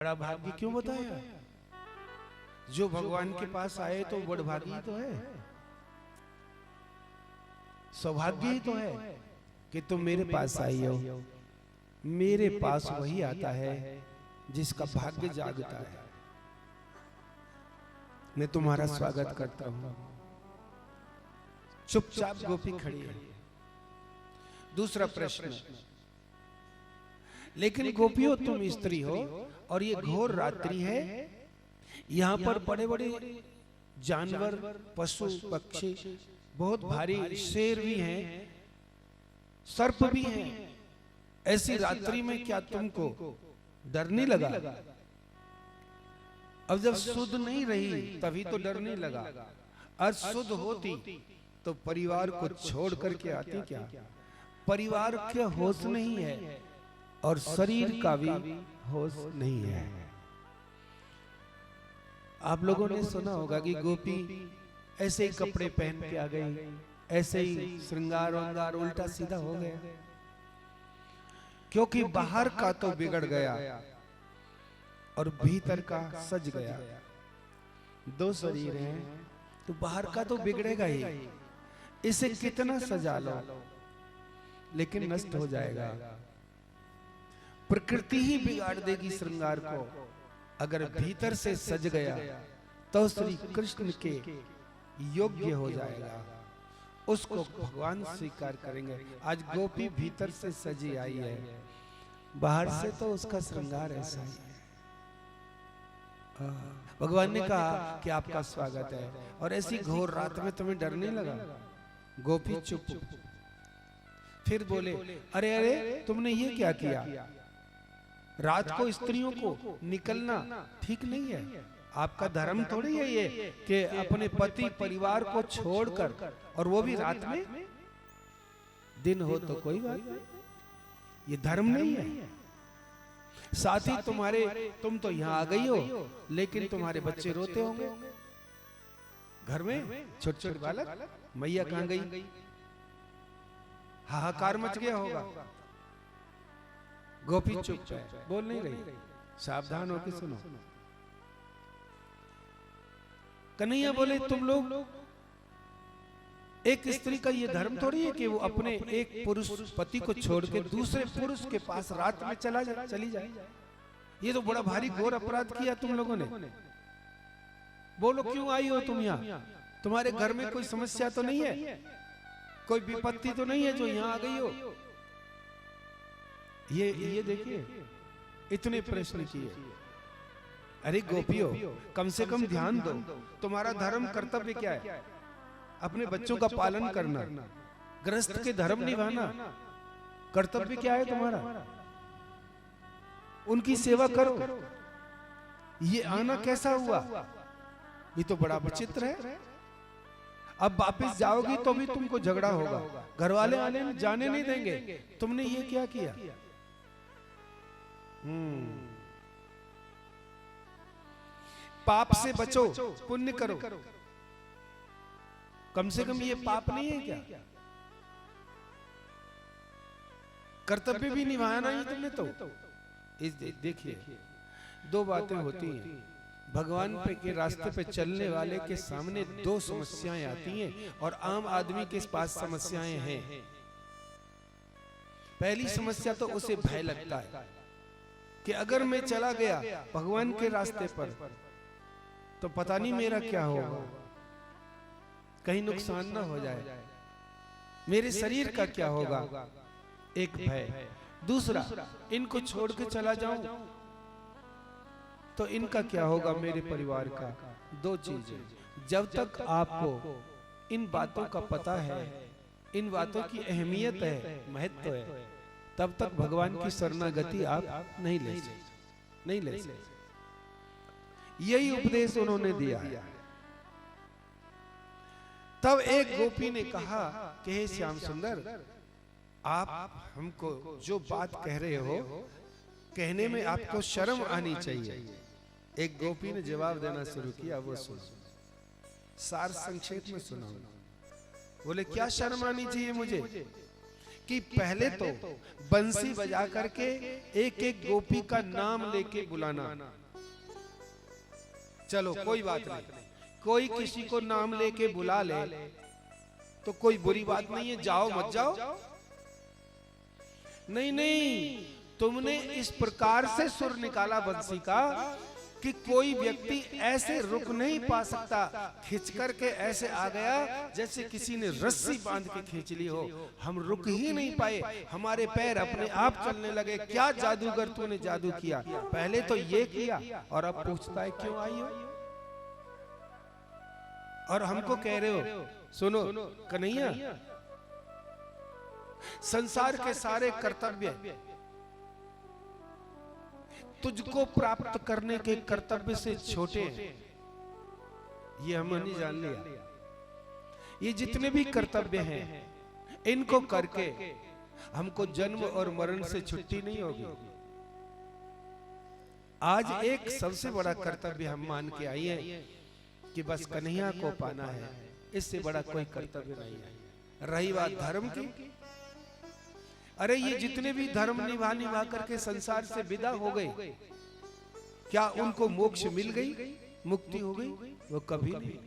बड़ा भाग्य क्यों बताया? जो भगवान के पास आए तो बड़ भाग्य ही तो है, सौभाग्य ही तो है कि तुम मेरे पास आई हो। मेरे पास वही आता है जिसका भाग्य जागता है। मैं तुम्हारा स्वागत करता हूं। चुपचाप गोपी खड़ी है। दूसरा प्रश्न, लेकिन गोपियों तुम स्त्री हो और ये घोर रात्रि है, यहाँ पर बड़े बड़े जानवर, पशु पक्षी, बहुत भारी शेर भी हैं, सर्प भी हैं। ऐसी रात्रि में क्या तुमको डर नहीं लगा? अब जब शुद्ध नहीं रही तभी तो डर नहीं लगा। अशुद्ध होती तो परिवार को छोड़ करके आती क्या? परिवार के होश नहीं है और शरीर का भी होश नहीं है। आप लोगों ने सुना होगा कि गोपी ऐसे ही कपड़े पहन के आ गई, ऐसे ही श्रृंगार वंगार उल्टा सीधा हो गया, क्योंकि बाहर का तो बिगड़ गया और भीतर का सज गया। दो शरीर हैं तो बाहर का तो बिगड़ेगा ही, इसे कितना सजा लो लेकिन नष्ट हो जाएगा। प्रकृति ही बिगाड़ देगी श्रृंगार को। अगर भीतर से सज गया तो श्री कृष्ण के योग्य हो जाएगा, उसको भगवान स्वीकार करेंगे। आज गोपी भीतर से सजी आई है, बाहर से तो उसका श्रृंगार ऐसा ही है। भगवान ने कहा कि आपका स्वागत है, और ऐसी घोर रात में तुम्हें डर नहीं लगा? गोपी चुप। फिर बोले, अरे अरे तुमने ये क्या किया? रात को स्त्रियों को निकलना ठीक नहीं है। आपका धर्म थोड़ी है ये कि अपने पति परिवार को छोड़कर, और वो भी रात में। दिन हो तो कोई बात नहीं, ये धर्म नहीं है। साथ ही तुम तो यहाँ आ गई हो, लेकिन तुम्हारे बच्चे रोते होंगे घर में, छोटे छोटे बालक। मैया कहाँ गई? हाहाकार मच गया होगा। गोपी चुप है, बोल नहीं रही। सावधान होकर सुनो। कन्हैया बोले, तुम लोग, एक स्त्री का ये धर्म थोड़ी है कि वो अपने एक पुरुष पति को छोड़ के दूसरे पुरुष के पास रात में चली जाए। ये तो बड़ा भारी घोर अपराध किया तुम लोगों ने। बोलो क्यों आई हो तुम यहाँ? तुम्हारे घर में कोई समस्या तो नहीं है? कोई विपत्ति तो नहीं है जो यहाँ आ गई हो? ये देखिए, इतने प्रश्न किए। अरे गोपियों, कम से कम ध्यान दो। तुम्हारा धर्म कर्तव्य क्या है? अपने बच्चों का पालन करना, गृहस्थ के धर्म निभाना, कर्तव्य क्या है तुम्हारा? उनकी सेवा करो। ये आना कैसा हुआ? ये तो बड़ा विचित्र है। अब वापस जाओगी तो भी तुमको झगड़ा होगा, घर वाले आने जाने नहीं देंगे। तुमने ये क्या किया? पाप से बचो, पुण्य करो। कम से कम ये पाप नहीं है क्या? कर्तव्य भी निभाना ही तुमने तो। देखिए, दो बातें होती हैं। भगवान के रास्ते पे चलने वाले के सामने दो समस्याएं आती हैं, और आम आदमी के पास समस्याएं हैं। पहली समस्या तो उसे भय लगता है कि अगर मैं चला गया भगवान के रास्ते पर तो पता नहीं मेरा क्या होगा, कहीं नुकसान ना हो जाए, मेरे शरीर का क्या होगा, एक भय। दूसरा, इनको छोड़ के चला जाऊं तो इनका क्या होगा, मेरे परिवार का। दो चीजें। जब तक आपको इन बातों का पता है, इन बातों की अहमियत है, महत्व है, तब तक भगवान की शरणागति आप नहीं ले सकते। यही उपदेश उन्होंने दिया है। तब एक गोपी ने कहा कि हे श्याम सुंदर, आप हमको जो बात कह रहे हो, कहने में आपको शर्म आनी चाहिए। एक गोपी ने जवाब देना शुरू किया, वो सुनो, सार संक्षेप में सुनो। बोले, क्या शर्म आनी चाहिए मुझे कि पहले तो बंसी बजा करके एक एक गोपी का नाम लेके बुलाना। चलो कोई बात नहीं, कोई किसी को नाम लेके बुला ले तो कोई बुरी बात नहीं है, जाओ मत जाओ। नहीं नहीं, तुमने इस प्रकार से सुर निकाला बंसी का कि कोई व्यक्ति ऐसे रुक नहीं पा सकता, खिंच करके ऐसे आ गया जैसे किसी ने रस्सी बांध के खींच ली हो। हम रुक ही नहीं पाए, हमारे पैर अपने आप चलने लगे। क्या जादूगर तूने जादू किया, पहले तो ये किया और अब पूछता है क्यों आई हो। और हमको कह रहे हो सुनो कन्हैया, संसार के सारे कर्तव्य तुझको प्राप्त करने के कर्तव्य से छोटे हैं, ये हमने जान लिया। ये जितने भी कर्तव्य हैं इनको करके हमको जन्म और मरण से छुट्टी नहीं होगी। आज एक सबसे बड़ा कर्तव्य हम मान के आए हैं कि बस कन्हैया को पाना है, इससे बड़ा कोई कर्तव्य नहीं है। रही बात धर्म की, अरे ये जितने भी धर्म निभा करके संसार से विदा हो गए, क्या उनको मोक्ष मिल गई, मुक्ति हो गई? वो कभी नहीं।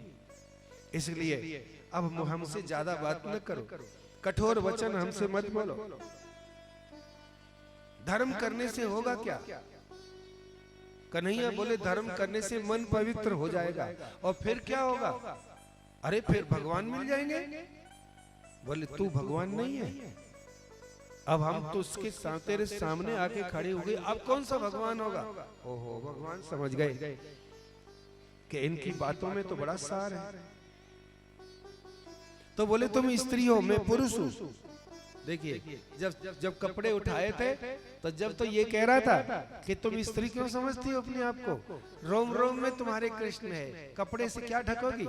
इसलिए अब हमसे ज्यादा बात न करो, कठोर वचन हमसे मत बोलो। धर्म करने से होगा क्या? कन्हैया बोले धर्म करने से मन पवित्र हो जाएगा और फिर क्या होगा? अरे फिर भगवान मिल जाएंगे। बोले तू भगवान नहीं है, अब हम तो उसके तेरे सामने आके खड़े हो गए, अब कौन सा भगवान होगा? ओहो, भगवान समझ गए कि इनकी बातों में तो बड़ा सार है। तो बोले तुम स्त्री हो, मैं पुरुष हूं। देखिए जब जब कपड़े उठाए थे तो जब तो ये कह रहा था कि तुम स्त्री क्यों समझती हो अपने आप को, रोम रोम में तुम्हारे कृष्ण है, कपड़े से क्या ढकोगी?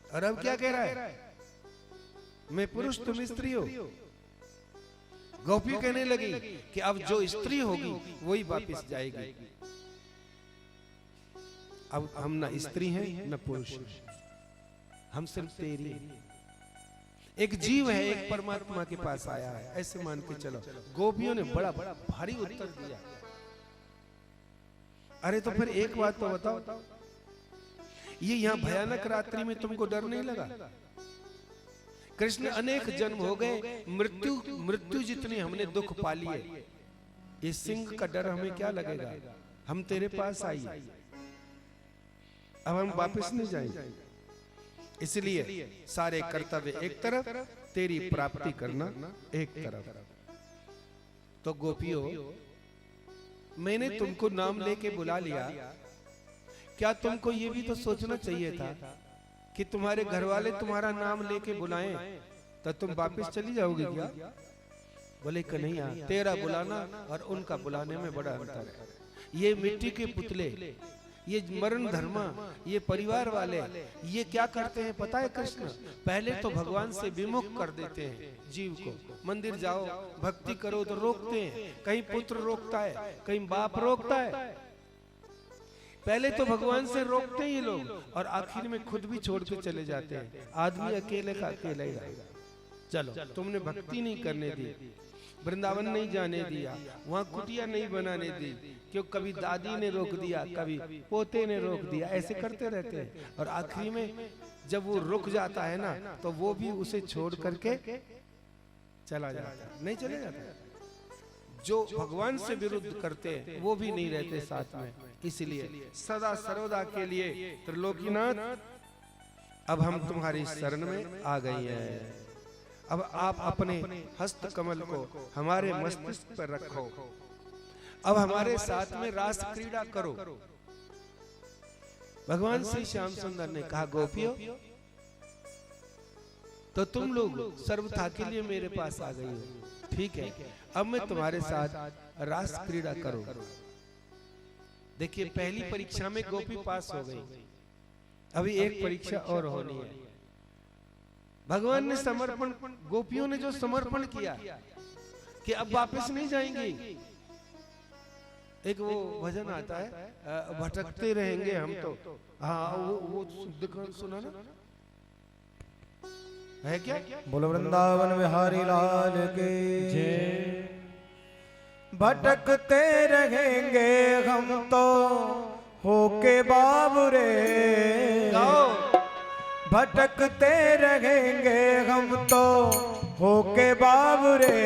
और अब क्या कह रहा है? मैं पुरुष तुम स्त्री हो। गोपी कहने लगी कि अब जो स्त्री होगी वही वापस जाएगी। अब हम न स्त्री हैं न पुरुष, हम सिर्फ तेरी। एक जीव है, एक परमात्मा के पास आया है, ऐसे मान के चलो। गोपियों ने बड़ा बड़ा भारी उत्तर दिया। अरे तो फिर एक बात तो बताओ, ये यहाँ भयानक रात्रि में तुमको डर नहीं लगा? कृष्ण अनेक जन्म हो गए, मृत्यु जितनी हमने दुख पा लिए, इस सिंह का डर हमें क्या लगेगा? हम तेरे पास आई, अब हम वापस नहीं जाएंगे। इसलिए सारे कर्तव्य एक तरफ, तेरी प्राप्ति करना एक तरफ। तो गोपियों, मैंने तुमको नाम लेके बुला लिया, क्या तुमको ये भी तो सोचना चाहिए था कि तुम्हारे घर वाले तुम्हारा नाम लेके बुलाएं तो तुम वापस चली जाओगी क्या? बोले कन्हैया, तेरा बुलाना और उनका बुलाने में बड़ा अंतर है। ये मिट्टी के पुतले, ये मरण धर्मा, ये परिवार वाले, ये क्या करते हैं पता है कृष्ण? पहले तो भगवान से विमुख कर देते हैं जीव को। मंदिर जाओ, भक्ति करो तो रोकते हैं, कहीं पुत्र रोकता है, कहीं बाप रोकता है। पहले तो भगवान से रोकते हैं ये लोग और आखिर में खुद भी छोड़ के चले जाते हैं। आदमी अकेले का अकेला ही आएगा। चलो, तुमने भक्ति नहीं करने दी, वृंदावन नहीं जाने दिया, वहाँ कुटिया नहीं बनाने दी, क्यों? कभी दादी ने रोक दिया, कभी पोते ने रोक दिया, ऐसे करते रहते हैं। और आखिरी में जब वो रुक जाता है ना, तो वो भी उसे छोड़ करके चला जाता है, नहीं चले जाता। जो भगवान से विरुद्ध करते हैं वो भी नहीं रहते साथ में। इसलिए सदा सर्वदा के लिए त्रिलोकीनाथ, अब हम तुम्हारी शरण में आ गए हैं। अब आप अपने हस्त कमल को हमारे मस्तिष्क पर रखो, अब हमारे साथ में रास क्रीड़ा करो। भगवान श्री श्याम सुंदर ने कहा, गोपियों तो तुम लोग सर्वथा के लिए मेरे पास आ गई हो, ठीक है, अब मैं तुम्हारे साथ रास क्रीड़ा करूं। देखिए, पहली परीक्षा में गोपी पास हो गई, अभी एक परीक्षा और होनी है। भगवान ने समर्पण, गोपियों ने जो समर्पण किया कि अब वापस नहीं जाएंगे। एक वो भजन आता है, भटकते रहेंगे हम तो, हाँ वो सुना ना, है क्या? बोलो वृंदावन बिहारी लाल के जय। भटकते रहेंगे हम तो होके बाबुरे, भटकते रहेंगे हम तो होके बाबुरे,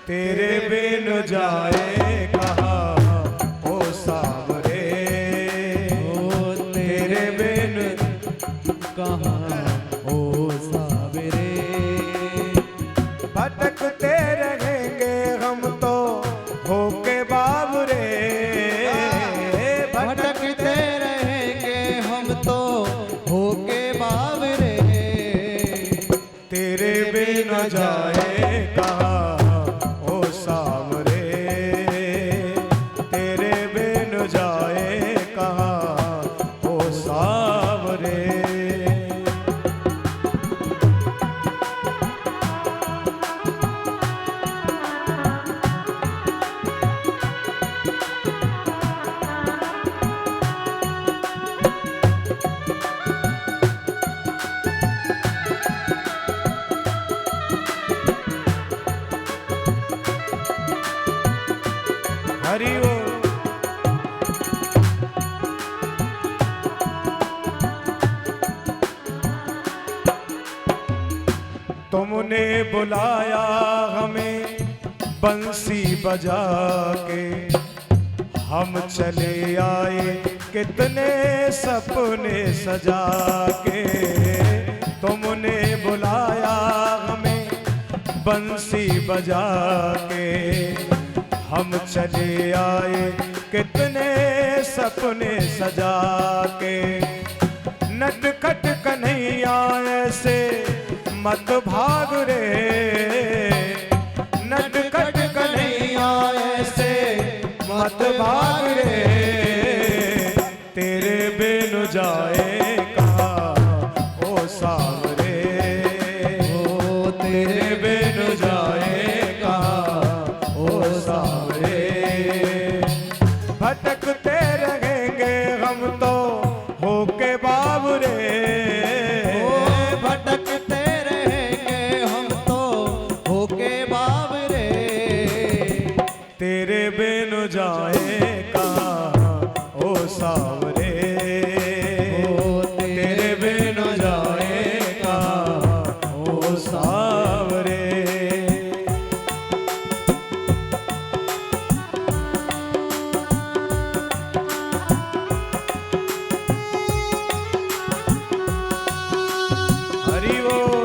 तेरे बिन जाए कहाँ ओ सावरे, तेरे बिन कहाँ ओ सावरे। भटकते रहेंगे हम तो होके बाबुरे, भटकते रहेंगे हम तो होके बाबरे, तेरे बिन जाए कहाँ ओ सावरे, तेरे बिन जाए कहाँ ओ सावरे। हरि ओम। तुमने बुलाया हमें बंसी बजा के, हम चले आए कितने सपने सजा के। तुमने बुलाया हमें बंसी बजा के, हम चले आए कितने सपने सजा के। नटखट कन्हैया ऐसे मत भाग रे, नटखट कन्हैया ऐसे मत भाग रे, तेरे बिन जाए कहाँ ओ सावरे, ओ तेरे बिन जाए कहाँ ओ सावरे। भटकते रहेंगे हम तो होके बाबरे, भटकते रहेंगे हम तो होके बाबरे, तेरे बिन जाए कहाँ ओ सावरे, ओ तेरे बिन जाए कहाँ ओ सावरे। हरि बोल।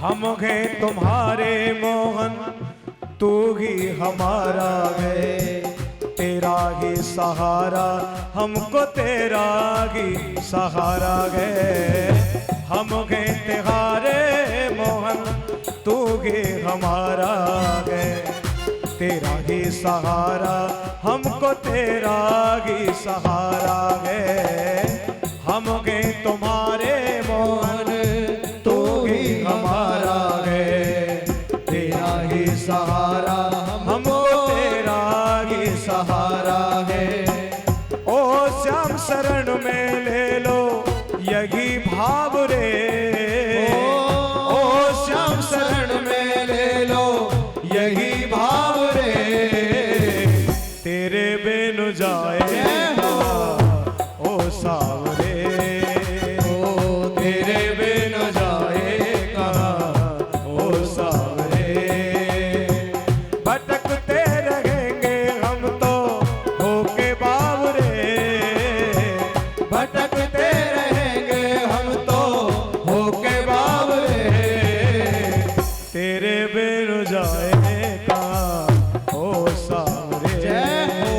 हम गए तुम्हारे मोहन, तू ही हमारा है, तेरा ही सहारा हमको तेरा ही सहारा है। हम गए तुम्हारे मोहन, तू ही हमारा है, तेरा ही सहारा हमको तेरा ही सहारा है। हम गए तुम्हारे मोहन, तू ही हमारा है, तेरा ही सहारा हमको तेरा ही सहारा है। ओ श्याम शरण में ले लो यही भाव रे, ओ श्याम शरण में ले लो यही भाव रे, तेरे बिन जाए ओ सावरे, ओ तेरे बिन जाए कहाँ ओ सावरे। भटकते रहेंगे हम तो होके बावरे, भटकते रहेंगे हम तो होके बावरे, तेरे बिन जाए कहाँ ओ सावरे। जय हो।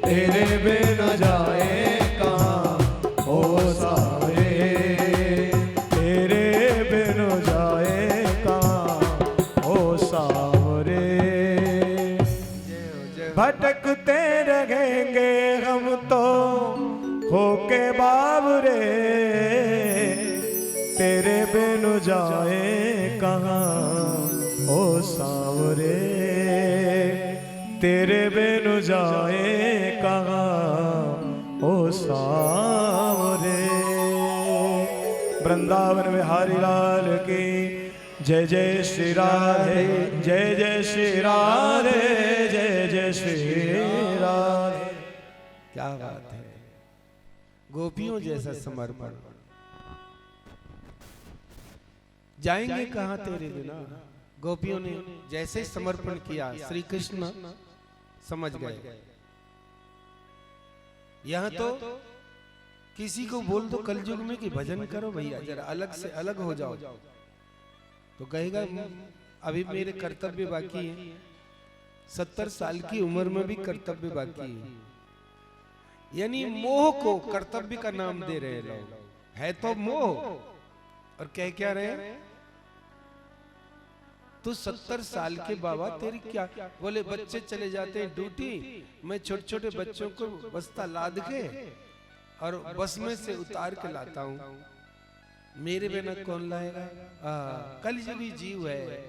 तेरे बिन जाए कहाँ ओ सावरे, तेरे बिन जाए के बाबरे तेरे बिनु जाए कहाँ ओ सांवरे, तेरे बिनु जाए कहाँ ओ सांवरे। वृंदावन बिहारी लाल की जय जय श्री राधे, जय जय श्री राधे, जय जय श्री राधे। क्या बात है, गोपियों जैसा समर्पण। जाएंगे कहाँ तेरे बिना। गोपियों ने जैसे समर्पण किया श्री कृष्ण समझ गए। यहाँ तो किसी को बोल दो कलयुग में कि भजन करो भैया, जरा अलग से अलग हो जाओ, तो कहेगा अभी मेरे कर्तव्य बाकी है। 70 साल की उम्र में भी कर्तव्य बाकी है। यानी मोह को कर्तव्य का नाम दे रहे लोग, है तो मोह। और कह क्या रहे, तो 70 साल के बाबा तेरी क्या, बोले बच्चे चले जाते हैं ड्यूटी, मैं छोटे छोटे बच्चों को बस्ता लाद के और बस में से उतार के लाता हूँ, मेरे बिना कौन लाएगा। कलयुगी जीव है,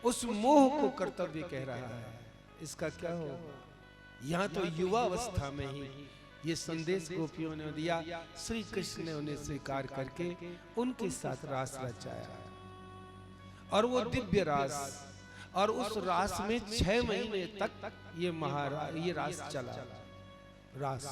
उस मोह को कर्तव्य कह रहा है। इसका क्या हो। यहाँ तो युवा अवस्था में ही ये संदेश गोपियों ने दिया, श्री कृष्ण ने उन्हें स्वीकार करके उनके साथ रास रचाया। और वो दिव्य रास, और उस रास में 6 महीने तक ये रास चला। रास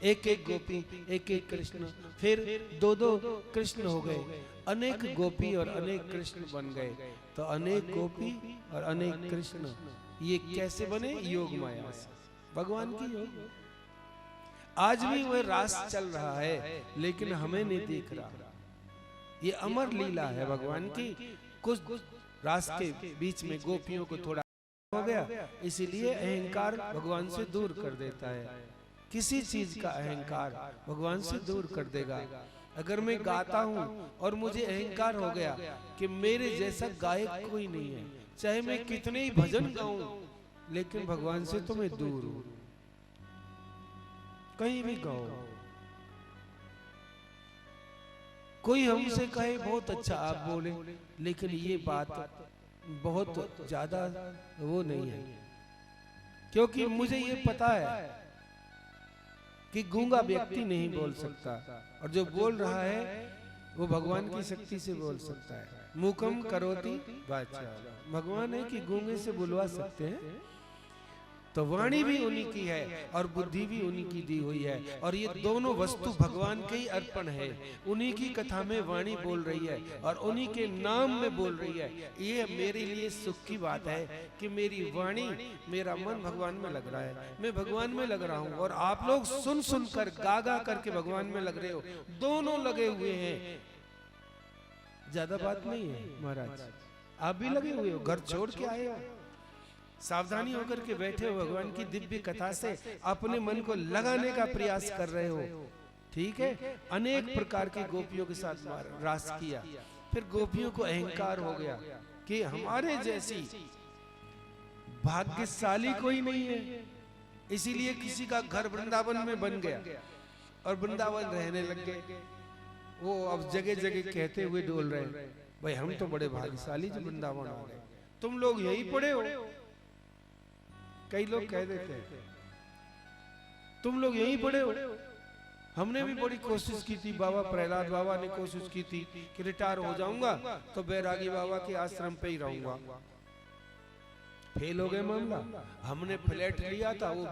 एक एक गोपी, एक एक कृष्ण, फिर 2-2 कृष्ण हो गए, अनेक गोपी और अनेक कृष्ण बन गए। तो अनेक गोपी और अनेक कृष्ण ये कैसे बने, योग माया से, भगवान की योग। आज भी वह रास चल रहा है, लेकिन हमें नहीं दिख रहा। ये अमर लीला है भगवान की। कुछ रास के बीच में गोपियों को थोड़ा हो गया, इसीलिए अहंकार भगवान से दूर कर देता है। किसी चीज का अहंकार भगवान से दूर कर देगा। अगर मैं गाता हूँ और मुझे अहंकार हो गया कि मेरे जैसा गायक कोई नहीं है, चाहे मैं कितने ही भजन गाऊं, लेकिन भगवान से तो मैं दूर हूं। कहीं भी गाओ, कोई हमसे कहे बहुत अच्छा आप बोले, लेकिन ये बात बहुत ज्यादा वो नहीं है, क्योंकि मुझे ये पता है कि गूंगा व्यक्ति नहीं बोल सकता, और जो बोल रहा है वो भगवान की शक्ति से बोल सकता है। मूकम करोति वाचा, भगवान है कि गूंगे से बुलवा सकते हैं। तो वाणी भी उन्हीं की है और बुद्धि भी उन्हीं की दी हुई है, और ये दोनों वस्तु भगवान के ही अर्पण है। उन्हीं की कथा में वाणी बोल रही है और उन्हीं के नाम में बोल रही है। ये मेरे लिए सुख की बात है कि मेरी वाणी, मेरा मन भगवान में लग रहा है, मैं भगवान में लग रहा हूँ, और आप लोग सुन सुन कर गा गा करके भगवान में लग रहे हो। दोनों लगे हुए हैं, ज्यादा बात नहीं है महाराज। आप भी लगे हुए हो, घर छोड़ के आए हो, सावधानी होकर के बैठे हो, भगवान की दिव्य कथा से अपने मन को लगाने का प्रयास कर रहे हो। ठीक है, अनेक प्रकार की गोपियों के साथ रास किया, फिर गोपियों को अहंकार हो गया कि हमारे जैसी भाग्यशाली कोई नहीं है, इसीलिए किसी का घर वृंदावन में बन गया और वृंदावन रहने लग गए। वो अब जगह जगह कहते हुए डोल रहे हैं, भाई हम तो बड़े भाग्यशाली जो वृंदावन आ गए, तुम लोग यही पड़े हो। कई लोग कह देते हैं तुम लोग यहीं पड़े हो। हमने भी बड़ी कोशिश की थी, बाबा प्रहलाद बाबा ने कोशिश की थी कि रिटायर हो जाऊंगा तो बैरागी बाबा के आश्रम पे ही रहूंगा। फेल हो गए मामला। हमने फ्लैट लिया था, वो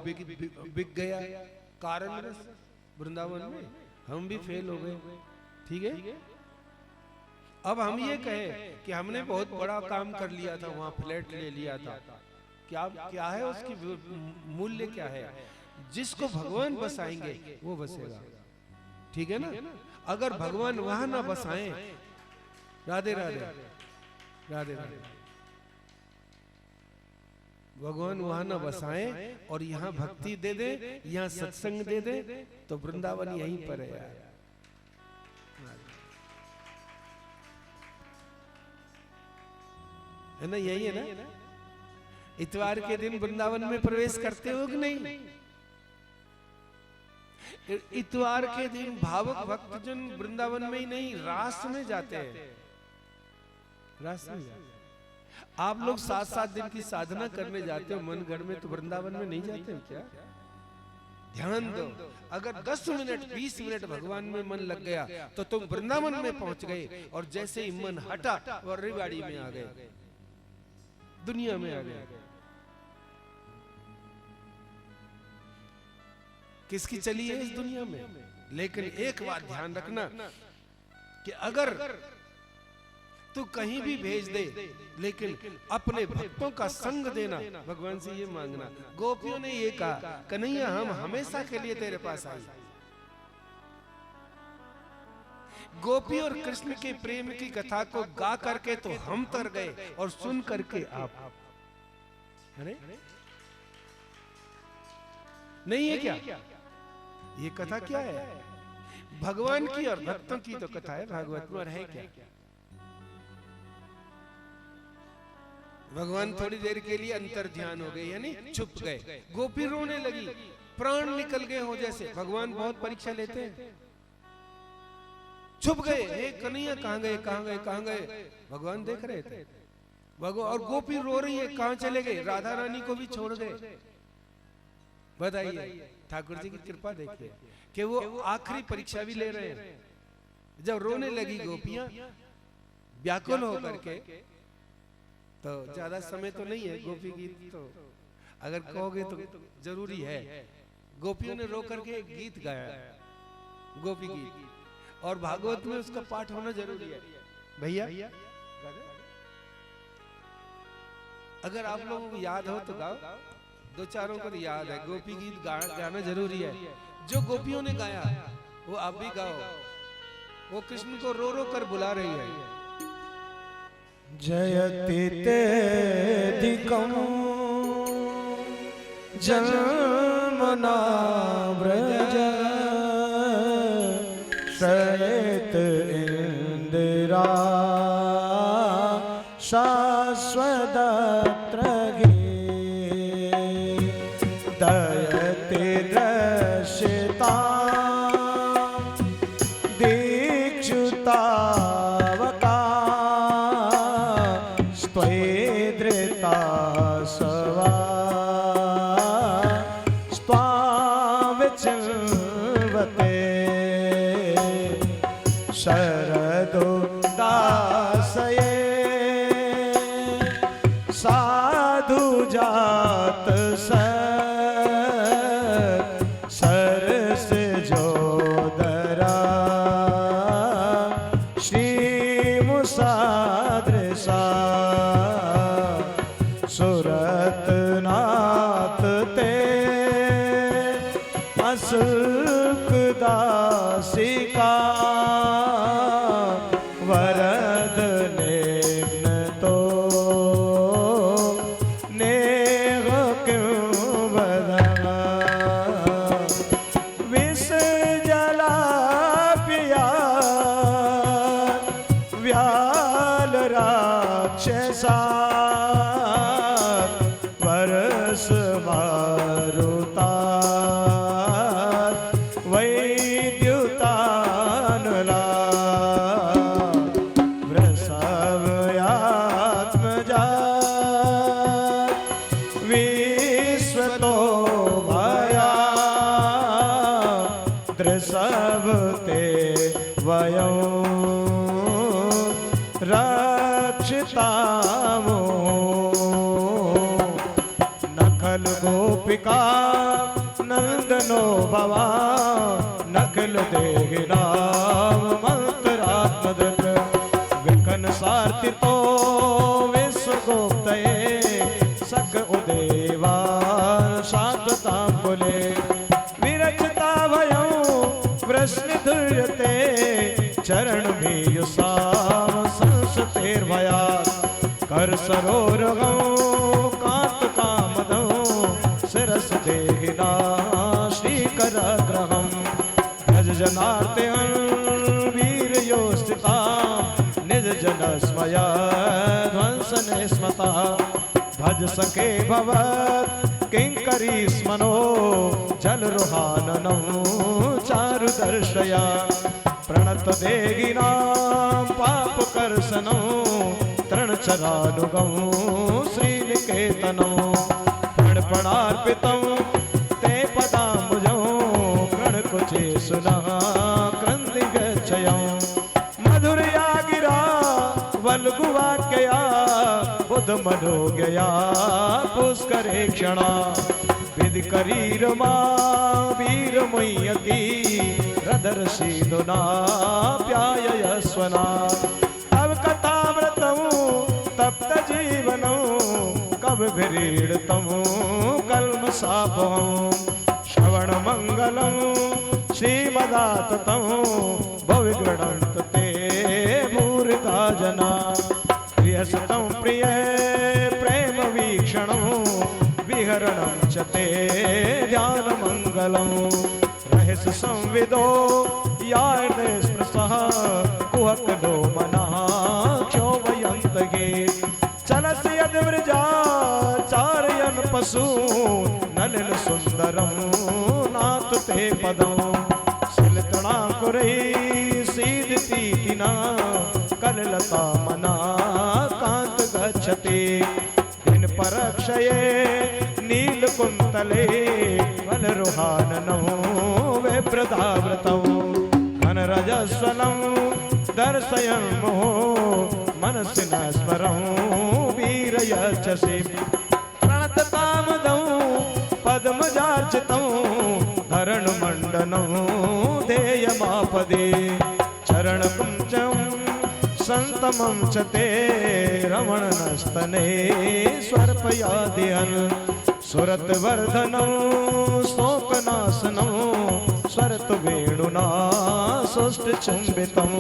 बिक गया कारण वृंदावन में, हम भी फेल हो गए। ठीक है, अब हम ये कहें कि हमने बहुत बड़ा काम कर लिया था, वहां फ्लैट ले लिया था, क्या है उसकी मूल्य क्या है। जिसको भगवान बसाएंगे वो बसेगा। ठीक है ना। अगर भगवान वहां ना बसाएं, राधे राधे राधे राधे, भगवान वहां ना बसाएं और यहाँ भक्ति दे दे, यहाँ सत्संग दे दे, तो वृंदावन यहीं पर है यार। है ना, यही है ना। इतवार के दिन वृंदावन में प्रवेश करते हो कि नहीं। इतवार के दिन भावुक भक्तजन वृंदावन में ही नहीं, रास में जाते हैं। रास में जाते हैं। आप लोग 7-7 दिन की साधना करने जाते हो मनगढ़ में, तो वृंदावन में नहीं जाते हो क्या? ध्यान दो, अगर 10 मिनट 20 मिनट भगवान में मन लग गया तो तुम वृंदावन में पहुंच गए, और जैसे ही मन हटा और रेवाड़ी में आ गए, दुनिया में आ गए। किसकी चली है इस दुनिया में? लेकिन एक बात ध्यान रखना कि अगर तू कहीं भी भेज दे, लेकिन अपने भक्तों का संग देना, भगवान से ये मांगना। गोपियों ने ये कहा, कन्हैया हम हमेशा के लिए तेरे पास आए। गोपी और कृष्ण के प्रेम की कथा को गा करके तो हम तर गए, और सुन करके आप अरे नहीं है क्या? ये कथा क्या है? भगवान की और भक्तों की तो कथा है भागवत में, और है क्या? भगवान थोड़ी देर के लिए अंतर ध्यान हो गए, यानी छुप गए। गोपी रोने लगी, प्राण निकल गए हो जैसे। भगवान बहुत परीक्षा लेते हैं। छुप गए, हे कन्हैया कहां गए, कहां गए, कहां गए? भगवान देख रहे थे। भगवान और गोपी रो रही है, कहां चले गए? राधा रानी को भी छोड़ गए। बताइए, ठाकुर जी की कृपा देखिए कि वो आखिरी परीक्षा भी ले रहे हैं। जब रोने लगी गोपियां व्याकुल होकर के, तो ज्यादा समय तो नहीं है गोपी गीत, तो अगर कहोगे तो जरूरी है। गोपियों ने रो करके एक गीत गाया, गोपी गीत, और भागवत में उसका पाठ होना जरूरी है भैया। अगर आप लोगों को याद हो तो गाओ, 2-4 को याद है। गोपी गीत गाना जरूरी है। जो गोपियों ने गाया वो आप भी गाओ। वो कृष्ण को रो रो कर बुला रही है। जयति तेधिकं जन्मना व्रज शयत इंदिरा शाश्वतत्र दयति दर्शिता दीक्षुतावका स्त्वैधृता सवा स्वाविचिल्वते शरदो दासये साधु जात सरस जोदरा श्री मुसादृशा सुरत नाथ ते असुक दासिका वरद नेम तो नेह क्यों बदना विष जला पिया व्याल राक्षसा परस मारुता वैद्युतानुला वृषभयात्मजा विश्वतो भया दृषभते वयं रक्षितामो नखल गोपिका नंदनो भवा नखल देहि नाम मंत्रात्मदृत विकन सार्थितो विश्वगुप्तये सग उदेवा शांततांबुले विरचिता भयं वृष्णिधुर्यते चरण भीयुषाम संसतेर्भया कर सरोरगं कांत कामदं शिरस देहिना श्रीकरग्रहं भज जनार्दन वीर्यो स्थिता निज जन स्मया ध्वंसने स्मता भज सके भवत् किंकरी स्मनो जल रुहाननं दया प्रणत देगी नाम पाप करसनो तृण चरानुगम श्रीनिकेतनो प्रणपणार्पितं ते पदाम्बुजं प्रणकुचे सुना क्रन्ति गच्छयं मधुरया गिरा वल्गुवाक्यया बुधमनोज्ञया पुष्करे क्षणा विधिकरीरमा वीरमुय्यति रदर्शिदुना प्याययस्वना तव कथामृतं तप्तजीवनं कविभिरीडितं कल्मषापहं श्रवणमङ्गलं श्रीमदाततं भविगृह्णन्त ते भूरिदा जना प्रियसतं प्रिय प्रेम वीक्षणं विहरणं च ते ध्यानमङ्गलं रहस्य संविदो यार्दे स्पृशः कुहकनो मनः क्षोभयन्तगे चलसि यद्व्रजा चारयन् पशु नलिन सुन्दरं नाथ ते पदं शिलतणाकुरै सीदतीतिना कललता मना कान्त गच्छति दिन परक्षये नीलकुन्तले वनरुहाननो विप्रदाव्रतौ घनरजस्वलं दर्शयन् मोहो मनसि न स्मरं वीरयच्छसि प्रणततामदं पद्मजार्चितं धरणमण्डनं ध्येयमापदे चरणकुञ्जं संतमं च ते रमणनस्तने स्वर्पयादिहन् सुरतवर्धनं शोकनाशनं स्वरतवेणुना सुष्ठुचुम्बितं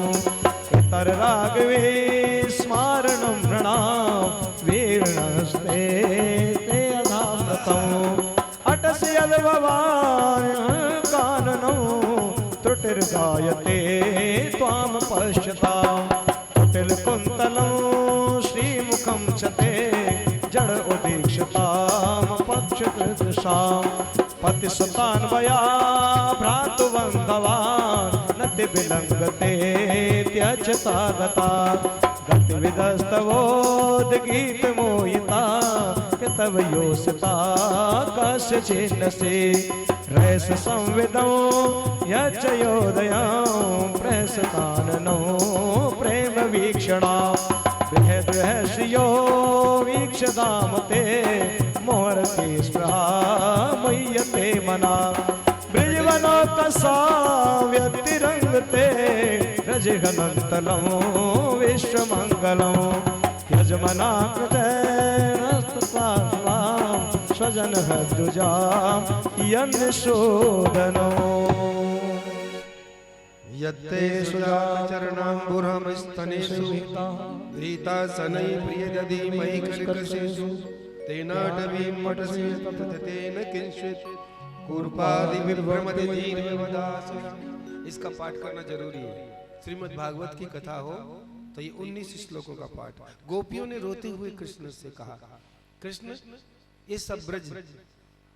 इतरराघवे स्मारणं नृणां वीर्णस्ते ते अधामृतम् अटस्य यद्भवान् काननं त्रुटिर्गायते त्वां पश्यताम् कुटिलकुन्तलं श्रीमुखं च ते जड उदीक्षतां पक्षदृशां पतिसुतान्वया भ्रातुबन्धवान् नति विलङ्गते त्यजता गता गतिविदस्तवोद्गीतमोहिता तव योषिता कस्य चिन्नसे रैस संविदं यच्चयोदयं प्रहसताननो प्रेम वीक्षणा बृहद्रहस्यो वीक्षदामते मोहरति स्पृहा मुह्यते मना ब्रजवनो कसा व्यतिरङ्गते रजघनन्तलं विश्वमङ्गलं यजमना कृते स्वजन हृदुजा यन्शोदनो यत्ते सुजाचरणाम्बुरमस्तनेषु रीतासनै प्रियदधीमहि कर्कशेषु तेनाटवीं मटसि ततेन किंचित् कूर्पादिविभ्रमति धीर्यवदासु। इसका पाठ करना जरूरी है। श्रीमद् भागवत की कथा हो तो ये 19 श्लोकों का पाठ। गोपियों ने रोते हुए कृष्ण से कहा, कृष्ण ये सब ब्रज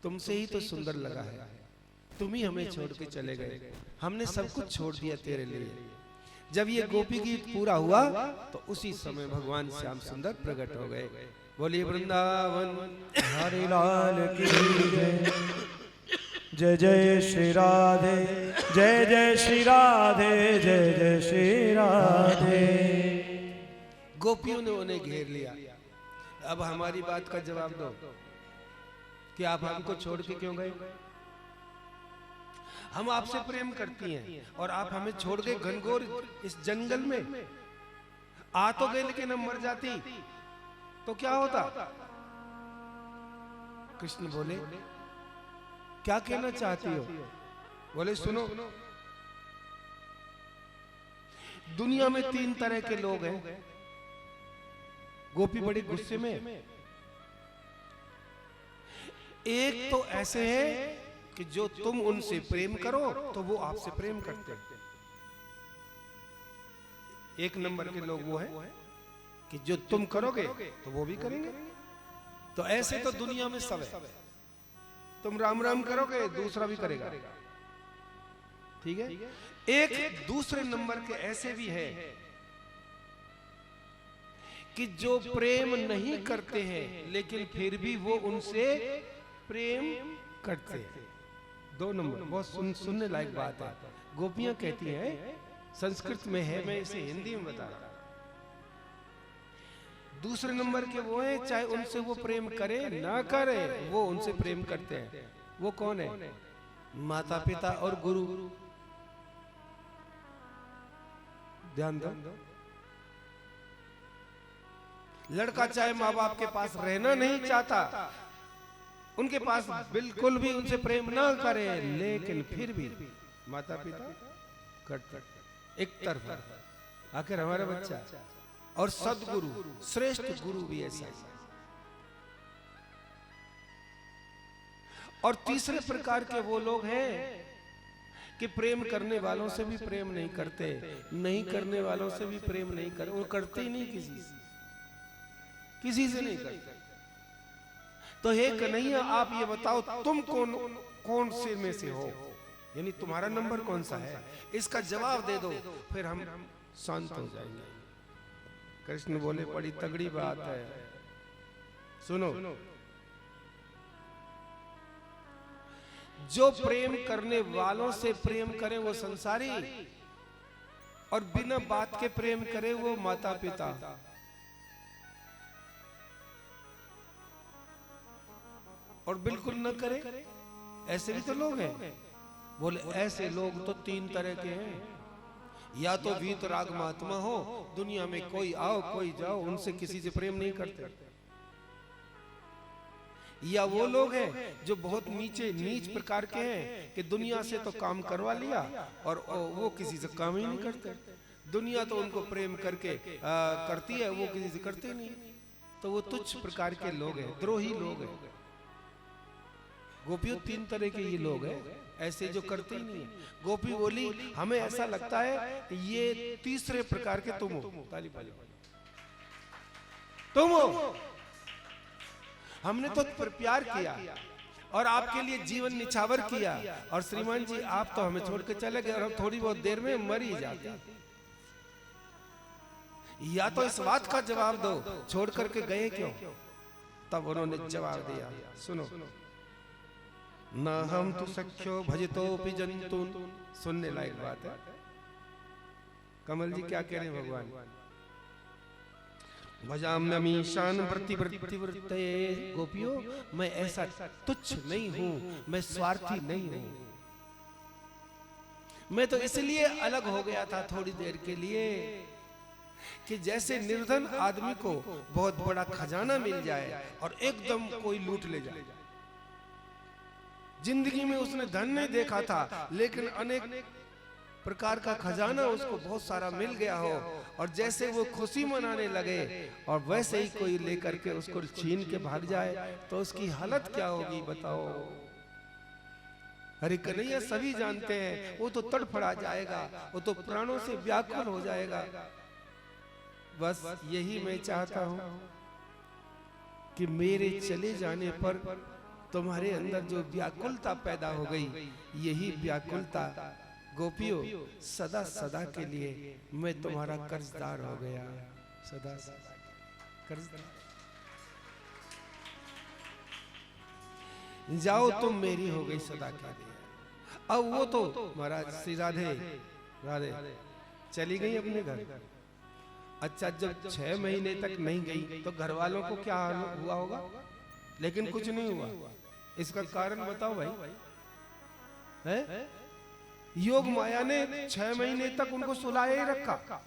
तुमसे ही तो सुंदर लगा है, तुम ही हमें छोड़ के चले गए, हमने सब कुछ छोड़ दिया तेरे लिए। जब ये गोपी गीत पूरा हुआ तो उसी समय भगवान श्याम सुंदर प्रकट हो गए। बोलिए वृंदावन हरि लाल की जय जय श्री राधे जय जय श्री राधे जय जय श्री राधे। गोपियों ने उन्हें घेर लिया। अब हमारी बात का जवाब दो कि आप हमको छोड़ के क्यों गए? हम आपसे प्रेम करती हैं और आप हमें छोड़ के घनघोर इस जंगल में आ तो गए, लेकिन हम मर जाती तो क्या होता? कृष्ण बोले, क्या कहना चाहती हो? बोले, सुनो, दुनिया में 3 तरह के लोग हैं। गोपी बड़ी गुस्से में। एक तो ऐसे हैं कि जो तुम उनसे प्रेम करो तो वो आपसे प्रेम करते हैं। एक नंबर के लोग वो हैं कि जो तुम करोगे तो वो भी करेंगे। तो ऐसे तो दुनिया में सब है। तुम राम राम करोगे, दूसरा भी करेगा। ठीक है। एक दूसरे नंबर के ऐसे भी है कि जो प्रेम नहीं करते हैं लेकिन फिर भी वो उनसे प्रेम करते हैं। 2 नंबर बहुत सुनने लायक बात है। गोपियां कहती हैं, संस्कृत में है, मैं इसे हिंदी में बता रहा हूं। दूसरे नंबर के वो हैं, चाहे उनसे वो प्रेम करे ना करे, वो उनसे प्रेम करते हैं। वो कौन है? माता पिता और गुरु। ध्यान दो, लड़का चाहे माँ बाप के पास रहना नहीं चाहता, उनके पास बिल्कुल भी उनसे प्रेम ना करे, लेकिन फिर भी माता पिता करते एक तरफ। आखिर हमारा बच्चा और सदगुरु, श्रेष्ठ गुरु भी ऐसा है। और तीसरे प्रकार के वो लोग हैं कि प्रेम करने वालों से भी प्रेम नहीं करते, नहीं करने वालों से भी प्रेम नहीं करते, वो करते ही नहीं, किसी से नहीं करते। तो हे कन्हैया, आप ये बताओ तुम कौन से में से हो, यानी तुम्हारा नंबर कौन सा है? इसका जवाब दे दो, फिर हम शांत हो जाएंगे। कृष्ण बोले, बड़ी तगड़ी बात है, सुनो। जो प्रेम करने वालों से प्रेम करे वो संसारी, और बिना बात के प्रेम करे वो माता पिता। और बिल्कुल न करे, ऐसे भी तो लोग हैं। बोले ऐसे लोग तो 3 तरह के हैं, या तो वीतराग महात्मा हो, दुनिया में कोई आओ कोई जाओ, उनसे किसी से प्रेम नहीं करते। या वो लोग हैं जो बहुत नीच प्रकार के हैं कि दुनिया से तो काम करवा लिया और वो किसी से काम ही नहीं करते। दुनिया तो उनको प्रेम करके करती है, वो किसी से करते नहीं। तो वो तुच्छ प्रकार के लोग हैं, द्रोही लोग हैं। गोपियों 3 तरह के ये लोग हैं, ऐसे जो करते ही नहीं है। गोपी बोली, हमें ऐसा लगता है ये तीसरे प्रकार के तुम हो। ताली बजाओ, तुम हो। हमने तो पर प्यार किया और आपके लिए जीवन निछावर किया, और श्रीमान जी आप तो हमें छोड़ के चले गए और हम थोड़ी बहुत देर में मर ही जाते। या तो इस बात का जवाब दो, छोड़ करके गए क्यों? तब उन्होंने जवाब दिया, सुनो। न हम तो सख्यो भजतोपि जंतुन। सुनने लायक बात है। कमल जी क्या कह रहे हैं भगवान? भजाम्यमीशान प्रतिवृत्ते। गोपियों, मैं ऐसा तुच्छ नहीं हूं, मैं स्वार्थी नहीं हूं। मैं तो इसलिए अलग हो गया था थोड़ी देर के लिए कि जैसे निर्धन आदमी को बहुत बड़ा खजाना मिल जाए और एकदम कोई लूट ले जाए। जिंदगी में उसने धन नहीं देखा था, लेकिन अनेक प्रकार का खजाना उसको बहुत सारा मिल गया हो, और जैसे वो खुशी मनाने लगे और वैसे ही कोई लेकर के उसको छीन के भाग जाए तो उसकी हालत क्या होगी बताओ? अरे कन्हैया, सभी जानते हैं वो तो तड़फड़ा जाएगा, वो तो प्राणों से व्याकुल हो जाएगा। बस यही मैं चाहता हूं कि मेरे चले जाने पर तुम्हारे अंदर जो व्याकुलता पैदा हो गई, यही व्याकुलता गोपियों सदा सदा के लिए मैं तुम्हारा कर्जदार हो गया। सदा सदा कर्जदार। जाओ तुम मेरी हो गई सदा के लिए। अब वो तो महाराज श्री राधे राधे चली गई अपने घर। अच्छा, जब 6 महीने तक नहीं गई तो घर वालों को क्या हुआ होगा? लेकिन कुछ नहीं हुआ। इसका कारण बताओ भाई। है? योग माया ने 6 महीने तक उनको सुलाए ही रखा।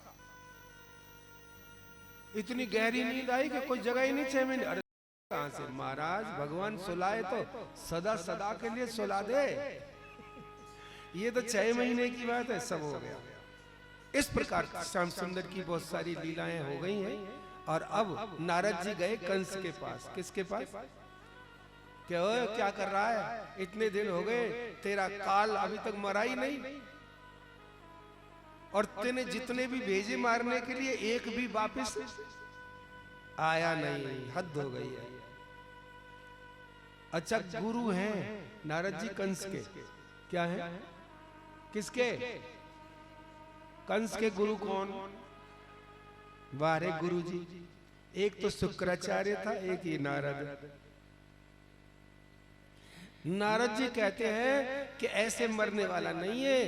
इतनी गहरी नींद आई कि कोई जगह ही नहीं 6 महीने। अरे कहां से महाराज, भगवान सुलाए तो सदा सदा के लिए सुला दे। ये तो 6 महीने की बात है, सब हो गया। इस प्रकार श्याम सुंदर की बहुत सारी लीलाएं हो गई हैं। और अब नारद जी गए कंस के पास। किसके पास? क्या कर रहा है? इतने दिन हो गए, तेरा काल अभी तक मरा ही नहीं, और तेने जितने भी भेजे मारने के लिए एक भी वापस आया नहीं। हद हो गई है। अच्छा, गुरु हैं नारद जी कंस के, क्या है? किसके? कंस के गुरु कौन? बारे गुरु जी। एक तो शुक्राचार्य था, एक ही नारद। नारद जी कहते हैं कि ऐसे मरने वाला नहीं है,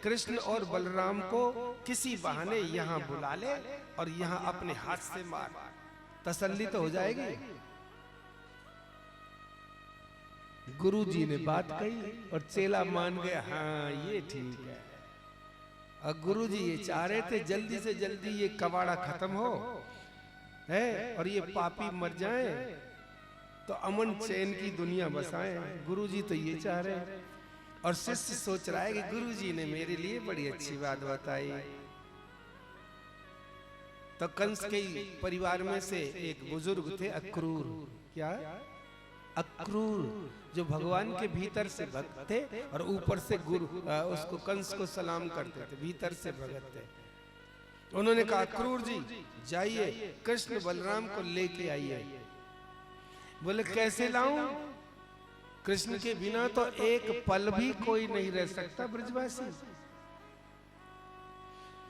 कृष्ण और बलराम को किसी बहाने यहां बुला ले और यहां अपने हाथ से मार, तसल्ली तो हो जाएगी। गुरु जी ने बात कही और चेला मान गया, हाँ ये ठीक है। और गुरु जी ये चाह रहे थे जल्दी से जल्दी ये कबाड़ा खत्म हो है और ये पापी मर जाएं तो अमन चैन की दुनिया बसाएं। गुरु जी तो ये चाह रहे हैं और शिष्य सोच रहा है कि गुरु जी ने मेरे लिए बड़ी अच्छी बात बताई। तो कंस के परिवार में से एक बुजुर्ग थे अक्रूर। क्या? अक्रूर, जो भगवान के भीतर से भक्त थे और ऊपर से गुरु उसको कंस को सलाम करते थे, भीतर से भगत थे। उन्होंने कहा अक्रूर जी जाइए कृष्ण बलराम को लेके आइए। बोले कैसे लाऊं? कृष्ण के बिना तो एक पल भी कोई नहीं रह सकता ब्रजवासी।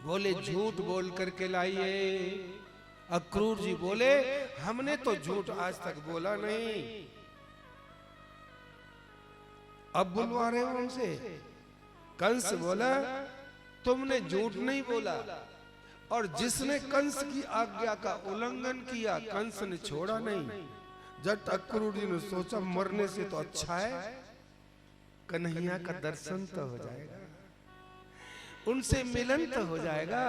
बोले झूठ बोल करके लाइए। अक्रूर जी बोले हमने तो झूठ आज तक बोला नहीं। अब बुलवा रहे हो उनसे? कंस बोला तुमने झूठ नहीं बोला, और जिसने कंस की आज्ञा का उल्लंघन किया कंस ने छोड़ा नहीं। जब अक्रूर जी ने सोचा मरने से तो अच्छा है कन्हैया का दर्शन तो हो जाएगा, उनसे मिलन तो हो जाएगा।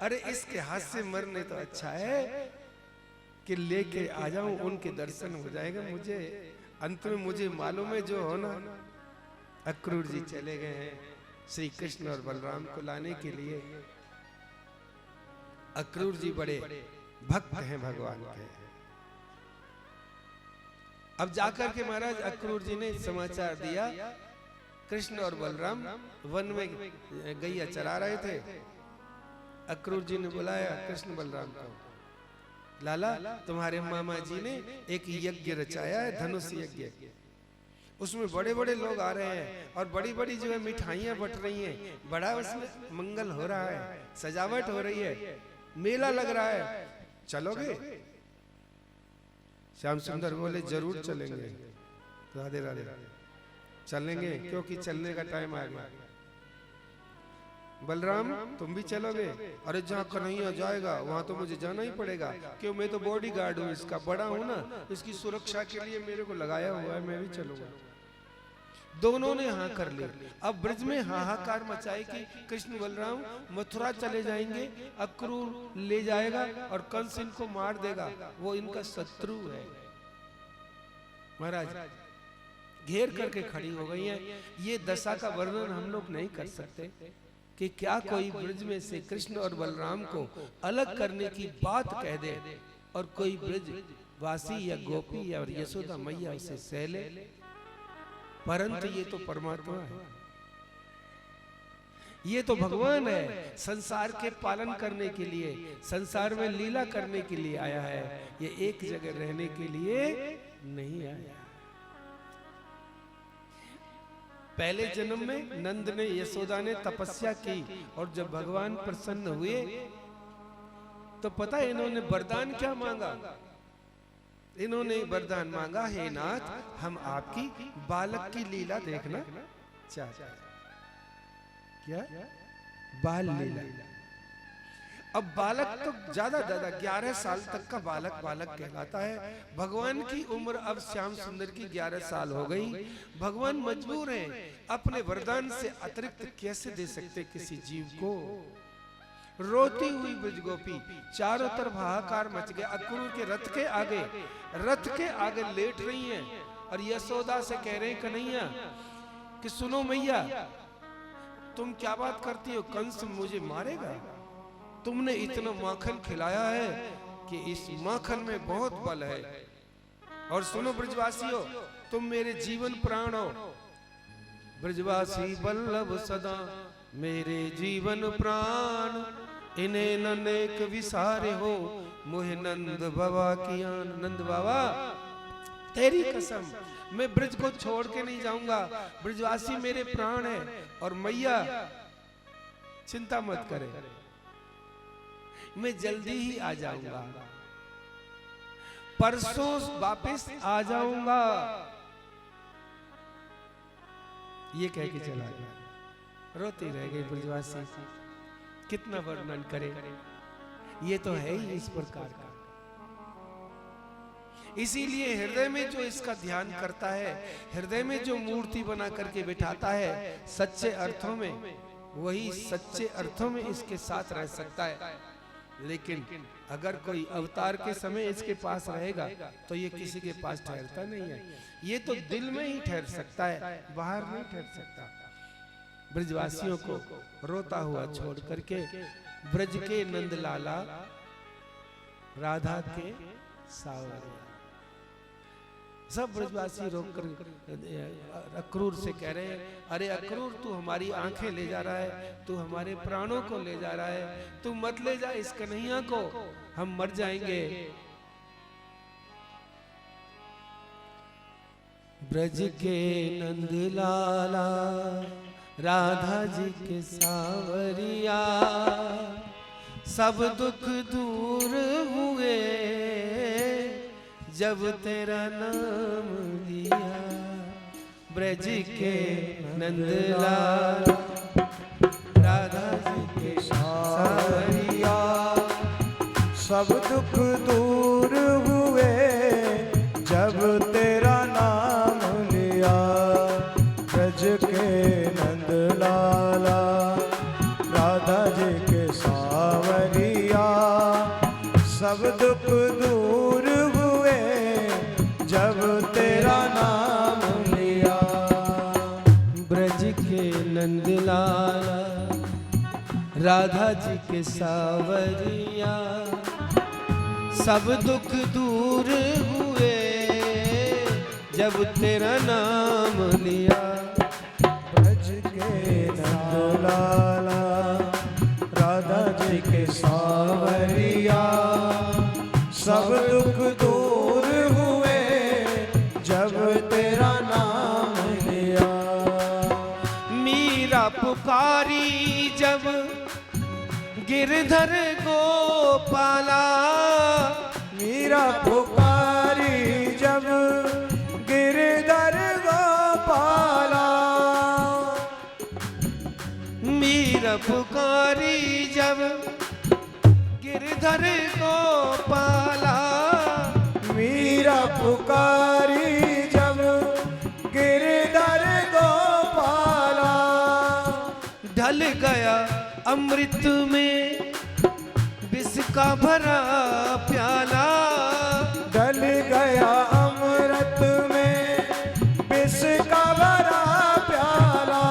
अरे इसके हाथ से मरने तो अच्छा है कि लेके आ जाऊं, उनके दर्शन हो जाएगा मुझे। अंत में मुझे मालूम है जो होना। अक्रूर जी चले गए हैं श्री कृष्ण और बलराम को लाने के लिए। अक्रूर जी बड़े भक्त हैं भगवान के। अब जाकर के महाराज अक्रूर जी ने समाचार दिया कृष्ण और बलराम वन में गैया चरा रहे थे। अक्रूर जी ने बुलाया कृष्ण बलराम को, लाला तुम्हारे मामा जी ने एक यज्ञ रचाया है, धनुष यज्ञ। उसमें बड़े बड़े लोग आ रहे हैं और बड़ी बड़ी जो है मिठाइयां बट रही हैं, बड़ा उसमें मंगल हो रहा है, सजावट हो रही है, मेला लग रहा है, चलोगे? श्याम सुंदर बोले जरूर चलेंगे। राधे राधे। चलेंगे क्योंकि चलने का टाइम आ गया। बलराम तुम भी चलोगे? अरे जहाँ कन्हैया जाएगा वहां तो मुझे जाना ही पड़ेगा, क्यों मैं तो बॉडीगार्ड हूँ इसका, बड़ा हूँ ना, इसकी सुरक्षा के लिए मेरे को लगाया हुआ है, मैं भी चलूंगा। दोनों ने हाँ कर लिया। अब ब्रज में हाहाकार मचाई कि कृष्ण बलराम मथुरा चले जाएंगे, अक्रूर ले जाएगा और कंस इनको मार देगा, वो इनका शत्रु है। महाराज घेर करके खड़ी हो गई है। ये दशा का वर्णन हम लोग नहीं कर सकते कि क्या कोई ब्रज में से कृष्ण और बलराम को अलग करने की बात कह दे और कोई ब्रज वासी या गोपी या यशोदा मैया उसे सह ले, परंतु ये तो परमात्मा है, ये तो भगवान है। संसार के पालन करने के लिए, संसार में लीला करने के लिए आया है, ये एक जगह रहने के लिए नहीं आया। पहले जन्म में नंद ने यशोदा ने तपस्या की और जब भगवान प्रसन्न हुए तो पता है इन्होंने वरदान क्या मांगा? इन्होंने वरदान मांगा, हे नाथ हम आपकी बालक की लीला देखना चाहते हैं। क्या? बाल लीला। अब बालक तो ज्यादा 11 साल तक का बालक बालक कहलाता है। भगवान की उम्र अब श्याम सुंदर की 11 साल हो गई। भगवान मजबूर हैं, अपने वरदान से अतिरिक्त कैसे दे सकते किसी जीव को। रोती हुई ब्रजगोपी, चारों तरफ हाहाकार मच गया। अक्रूर के रथ के आगे लेट रही हैं और यशोदा से कह रहे हैं कन्हैया कि सुनो मैया तुम क्या बात करती हो, कंस मुझे मारेगा। तुमने इतना माखन खिलाया है कि इस माखन में बहुत बल है। और सुनो ब्रजवासियों, तुम मेरे जीवन प्राण हो। ब्रजवासी बल्लभ सदा मेरे जीवन प्राण, इन्हें ननेक विसारे हो मोहे नंद बाबा की आन। नंद बाबा तेरी कसम मैं ब्रज को छोड़ के नहीं जाऊंगा, ब्रजवासी मेरे प्राण है। और मैया चिंता मत करे, मैं जल्दी ही आ जाऊंगा, परसों वापस आ जाऊंगा। ये कह के चला गया। रोती रह गई ब्रजवासी। कितना वर्णन करे, ये तो है ही इस प्रकार का। इसीलिए हृदय में जो इसका ध्यान करता है, हृदय में जो मूर्ति बना करके बिठाता है, सच्चे अर्थों में, वही सच्चे अर्थों में इसके साथ रह सकता है। लेकिन अगर कोई अवतार के समय इसके पास रहेगा तो ये किसी के पास ठहरता नहीं है। ये तो दिल में ही ठहर सकता है, बाहर नहीं ठहर सकता। ब्रजवासियों को रोता हुआ छोड़ करके ब्रज के नंदलाला, राधा के सावरिया, सब ब्रजवासी रोककर अक्रूर से कह रहे हैं, अरे अक्रूर तू हमारी आंखें ले जा रहा है, तू हमारे प्राणों को ले जा रहा है, तू मत ले जा इस कन्हैया को, हम मर जाएंगे। ब्रज के नंदलाला, राधा जी के सावरिया, सब दुख दूर हुए जब तेरा नाम लिया। ब्रज के नंदलाल, राधा जी के सावरिया, सब दुख दूर हुए जब तेरा नाम लिया। ब्रज के नंदलाला, राधा जी के सावरिया, सब दुख दूर हुए जब तेरा नाम लिया। ब्रज के नंदलाला, राधा जी के सावरिया, सब दुख दूर हुए जब तेरा नाम लिया। ब्रज के नंदलाला, राधा जी के सावरिया, सब दुख दूर हुए जब तेरा नाम लिया। मीरा पुकारी जब गिरधर गोपाला, मीरा पुकारी जब गिरधर गोपाला, मीरा पुकारी जब गिरधर गोपाला, मीरा पुकारी जब गिरधर गोपाला, ढल गया अमृत में विष का भरा प्याला। ढल गया अमृत में विष का भरा प्याला।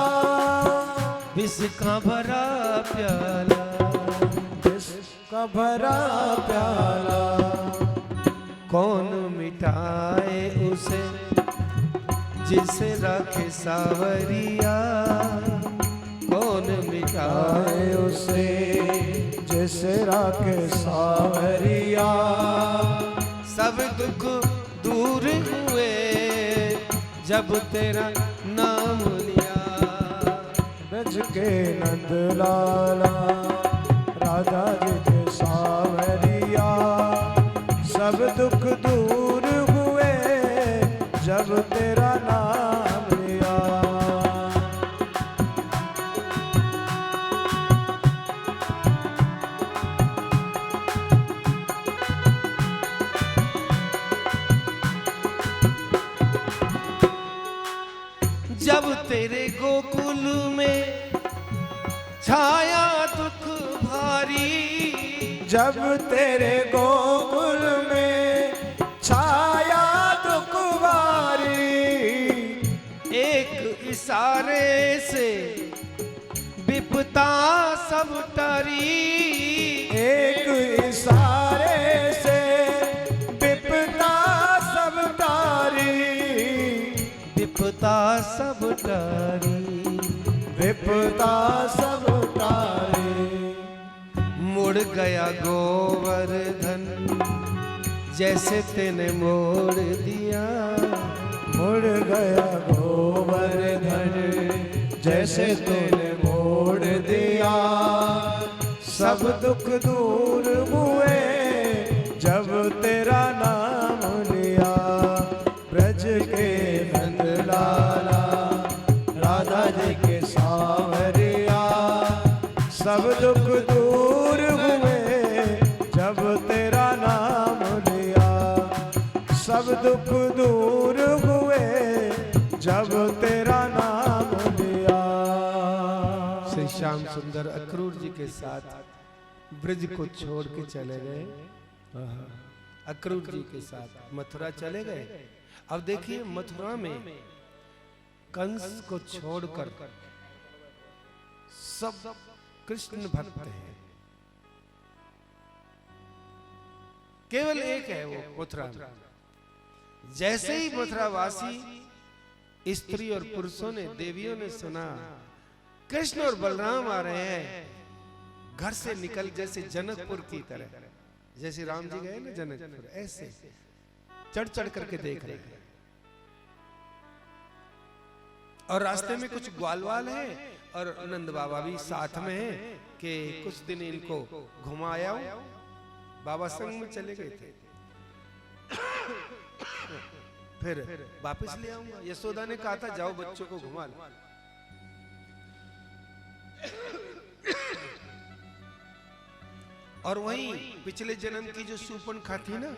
विष का भरा प्याला, विष का भरा प्याला। कौन मिटाए उसे जिसे राखे सावरिया, कौन मिटाए आए उसे जैसे राखे सावरिया, सब दुख दूर हुए जब तेरा नाम लिया। ब्रज के नंदलाला, राधा जी के सावरिया, सब दुख दूर हुए जब तेरा नाम लिया। जब तेरे गोकुल में छाया दुख भारी, जब तेरे गोकुल में छाया दुख भारी, एक इशारे से विपता सब टरी। एक इशारे से विपता सब टारी। विपता सब टरी, विपता सब टारी। मुड़ गया गोवर्धन जैसे तेने मोड़ दिया। मुड़ गया गोवर्धन, जैसे तूने मोड़ दिया सब दुख दूर हुए जब तेरा नाम लिया। ब्रज के नंद लाला राधा जी के सांवरिया, सब दुख दूर हुए जब तेरा नाम लिया। सब दुख दूर हुए जब तेरा नाम लिया। श्री श्याम सुंदर अक्रूर जी के साथ ब्रज को छोड़ के चले गए। अक्रूर जी के साथ मथुरा चले गए। अब देखिए मथुरा में कंस को छोड़कर सब कृष्ण भक्त हैं, केवल एक है वो मथुरा में। जैसे ही मथुरावासी स्त्री और पुरुषों ने, देवियों ने सुना कृष्ण और बलराम आ रहे हैं, घर से निकल जैसे जनकपुर की तरह, जैसे राम जी गए ना जनकपुर, ऐसे चढ़ चढ़ करके देख रहे हैं। और रास्ते में कुछ ग्वालवाल है और नंद बाबा भी साथ में है कि कुछ दिन इनको घुमाया। बाबा संग में चले गए थे। फिर वापस ले आऊंगा। यशोदा ने कहा था जाओ बच्चों को घुमा लो। और वहीं पिछले जन्म की जो शूर्पणखा थी ना,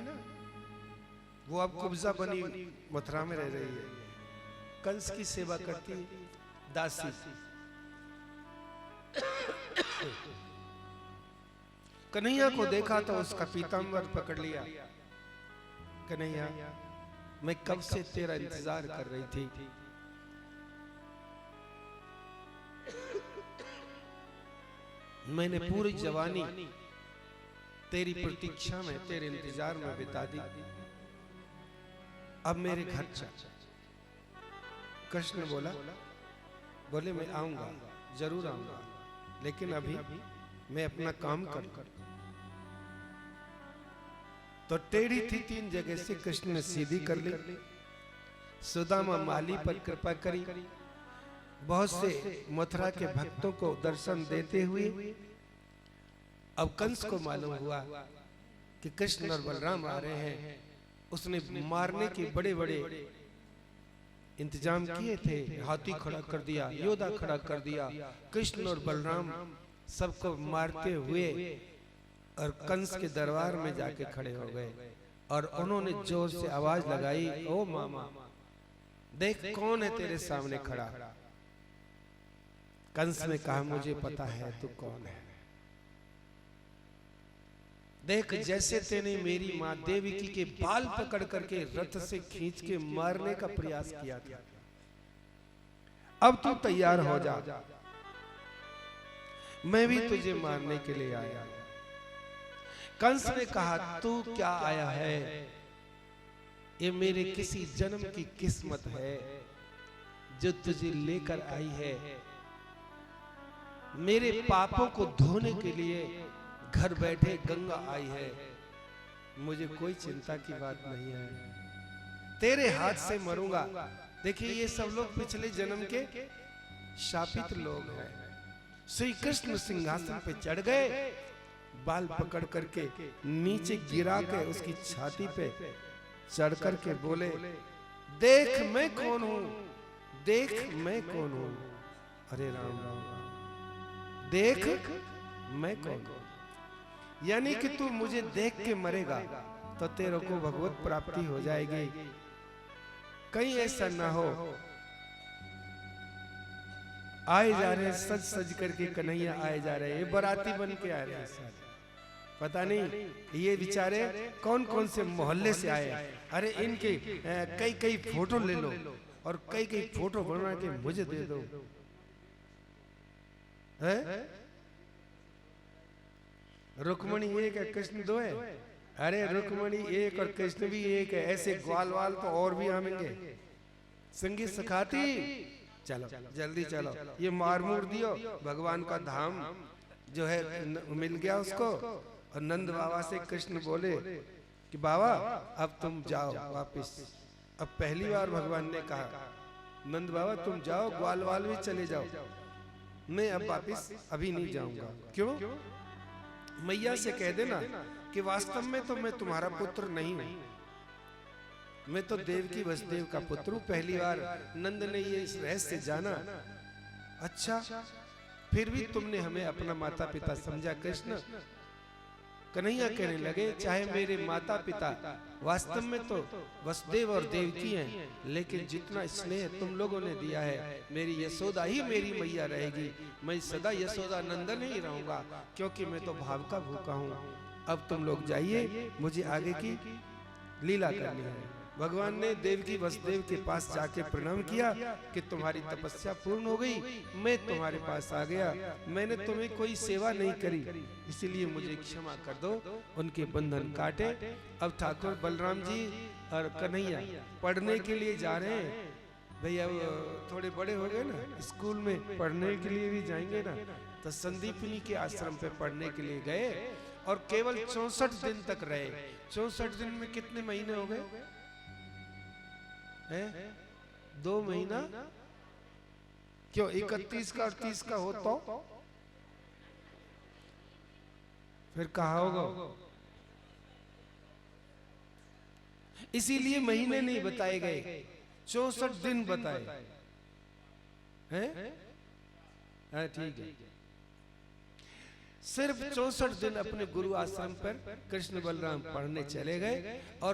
वो अब कुब्जा बनी मथुरा में रह रही है, कंस की सेवा करती दासी। कन्हैया को देखा तो उसका पीतांबर पकड़ लिया। कन्हैया मैं कब से तेरा इंतजार कर रही थी। मैंने पूरी जवानी तेरी प्रतीक्षा में, तेरे इंतजार में बिता दी। अब मेरे घर चल। कृष्ण बोले मैं आऊंगा, जरूर आऊंगा, लेकिन अभी मैं अपना काम कर। तो टेढ़ी थी 3 जगह से कृष्ण ने सीधी कर ली। सुदामा माली पर कृपा करी। बहुत से मथुरा के भक्तों को दर्शन देते हुए अब कंस को मालूम हुआ कि कृष्ण और बलराम आ रहे हैं। उसने मारने के बड़े बड़े इंतजाम किए थे। हाथी खड़ा कर दिया, योद्धा खड़ा कर दिया। कृष्ण और बलराम सबको मारते हुए और कंस के दरबार में जाके खड़े हो गए और उन्होंने जोर से आवाज लगाई, ओ मामा देख कौन है तेरे सामने खड़ा। कंस ने कहा मुझे पता है तू कौन है। देख जैसे तेने मेरी मां देवकी के बाल पकड़ करके रथ से खींच के मारने का प्रयास किया था, अब तू तैयार हो जा, मैं भी तुझे मारने के लिए आया। कंस ने कहा तू क्या आया है, ये मेरे किसी जन्म की किस्मत है जो तुझे लेकर आई है। मेरे पापों को धोने के लिए घर बैठे गंगा आई है। मुझे कोई चिंता की बात नहीं है, तेरे हाथ से मरूंगा। देखिए ये सब लोग पिछले जन्म के शापित लोग हैं। श्री कृष्ण सिंहासन पे चढ़ गए, बाल पकड़ करके नीचे गिरा के उसकी छाती पे चढ़ करके बोले, देख मैं कौन हूं, देख मैं कौन हूं। अरे राम राम, देख मैं कौन हूं। यानी कि तू मुझे देख के मरेगा तो तेरे को भगवत प्राप्ति हो जाएगी। कहीं ऐसा ना हो आए जा रहे सज सज करके कन्हैया आए जा रहे, ये बराती बन के आ रहे हैं। पता नहीं ये बेचारे कौन कौन से मोहल्ले से आए। अरे इनके कई कई फोटो ले लो और कई कई फोटो बना के मुझे दे दो। रुक्मणी एक है, कृष्ण 2 है। अरे रुक्मणी एक और कृष्ण भी एक है। ऐसे ग्वाल वाल तो और भी आएंगे। संगीत सखाती चलो जल्दी चलो, ये मार मूर दियो, भगवान का धाम जो है मिल गया उसको। और नंद बाबा से कृष्ण बोले कि बाबा अब तुम जाओ वापिस, अब पहली बार भगवान ने कहा, नंद बाबा तुम जाओ, ग्वालवाल में चले जाओ, मैं अब वापिस अभी नहीं जाऊंगा। क्यों? मैया से कह देना कि वास्तव में तो मैं तुम्हारा पुत्र नहीं हूं, मैं तो देवकी वसुदेव का पुत्र हूं। पहली बार नंद ने ये रहस्य जाना। अच्छा, फिर भी तुमने हमें अपना माता पिता समझा कृष्ण। कन्हैया कहने लगे, चाहे मेरे माता पिता वास्तव में तो वसुदेव और देवकी हैं, लेकिन जितना स्नेह तुम लोगों ने दिया है, मेरी यशोदा ही मेरी मैया रहेगी। मैं सदा यशोदा नंदन ही रहूंगा, क्योंकि मैं तो भाव का भूखा हूँ। अब तुम लोग जाइए, मुझे आगे की लीला करनी है। भगवान ने देवकी वसुदेव के पास जाके प्रणाम किया कि तुम्हारी तपस्या पूर्ण हो गई, मैं तुम्हारे पास आ गया। मैंने तुम्हें कोई सेवा नहीं करी, इसीलिए मुझे क्षमा कर दो। उनके बंधन काटे। अब ठाकुर बलराम जी और कन्हैया पढ़ने के लिए जा रहे हैं। भैया थोड़े बड़े हो गए ना, स्कूल में पढ़ने के लिए भी जाएंगे ना, तो संदीपनी के आश्रम पे पढ़ने के लिए गए और केवल 64 दिन तक रहे। 64 दिन में कितने महीने हो गए? 2 महीना। क्यों 31 का और 30 का हो तो फिर कहा होगा। इसीलिए महीने नहीं बताए गए, 64 दिन बताए हैं। ठीक है, सिर्फ 64 दिन अपने गुरु आश्रम पर कृष्ण बलराम पढ़ने चले गए और